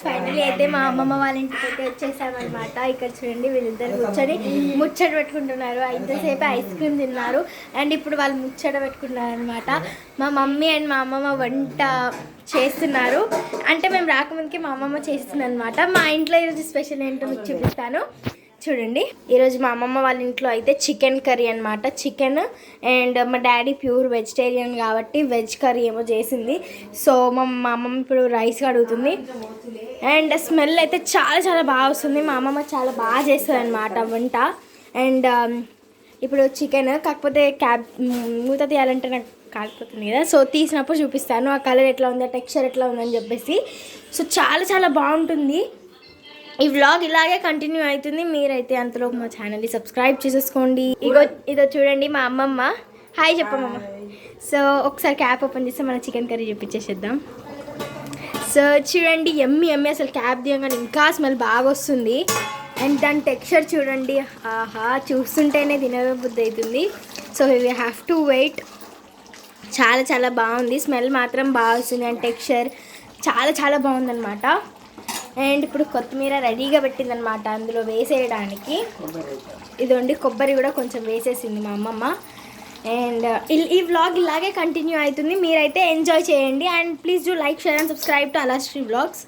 Finally అయితే మా అమ్మమ్మ వాళ్ళ ఇంటికి అయితే వచ్చేసామన్నమాట. ఇక్కడ చూడండి వీళ్ళిద్దరు కూర్చొని ముచ్చట పెట్టుకుంటున్నారు. ఇంతసేపు ఐస్ క్రీమ్ తిన్నారు అండ్ ఇప్పుడు వాళ్ళు ముచ్చట పెట్టుకున్నారు అనమాట. మా మమ్మీ అండ్ మా అమ్మమ్మ వంట చేస్తున్నారు. అంటే మేము రాకముందుకి మా అమ్మమ్మ చేస్తుంది అనమాట. మా ఇంట్లో ఈరోజు స్పెషల్ ఏంటో మీకు చూపిస్తాను చూడండి. ఈరోజు మా అమ్మమ్మ వాళ్ళ ఇంట్లో అయితే చికెన్ కర్రీ అనమాట. చికెన్ అండ్ మా డాడీ ప్యూర్ వెజిటేరియన్ కాబట్టి వెజ్ కర్రీ ఏమో చేసింది. సో మా అమ్మమ్మ ఇప్పుడు రైస్ అడుగుతుంది అండ్ స్మెల్ అయితే చాలా చాలా బాగా వస్తుంది. మా అమ్మమ్మ చాలా బాగా చేస్తుంది అనమాట వంట. అండ్ ఇప్పుడు చికెన్ కాకపోతే మూత తీయాలంటే నాకు కాలిపోతుంది కదా, సో తీసినప్పుడు చూపిస్తాను ఆ కలర్ ఎట్లా ఉంది, ఆ టెక్స్చర్ ఎట్లా ఉందని చెప్పేసి. సో చాలా చాలా బాగుంటుంది. ఈ వ్లాగ్ ఇలాగే కంటిన్యూ అవుతుంది. మీరైతే అంతలో మా ఛానల్ని సబ్స్క్రైబ్ చేసేసుకోండి. ఇదో చూడండి మా అమ్మమ్మ. హాయ్ చెప్పమ్మమ్మ. సో ఒకసారి క్యాప్ ఓపెన్ చేస్తే మన చికెన్ కర్రీ చూపించేసేద్దాం. సో చూడండి ఎమ్మి అసలు క్యాప్ తీయగానే ఇంకా స్మెల్ బాగా వస్తుంది. అండ్ దాని టెక్స్చర్ చూడండి, ఆహా చూస్తుంటేనే తినబుద్ధి అవుతుంది. So we have to wait. చాలా చాలా బాగుంది, స్మెల్ మాత్రం బాగా వస్తుంది అండ్ టెక్స్చర్ చాలా చాలా బాగుందన్నమాట. అండ్ ఇప్పుడు కొత్తిమీర రెడీగా పెట్టిందనమాట అందులో వేసేయడానికి. ఇదండి కొబ్బరి కూడా కొంచెం వేసేసింది మా అమ్మమ్మ. అండ్ ఈ వ్లాగ్ ఇలాగే కంటిన్యూ అవుతుంది. మీరైతే ఎంజాయ్ చేయండి and please do like, share and subscribe to Alasri vlogs.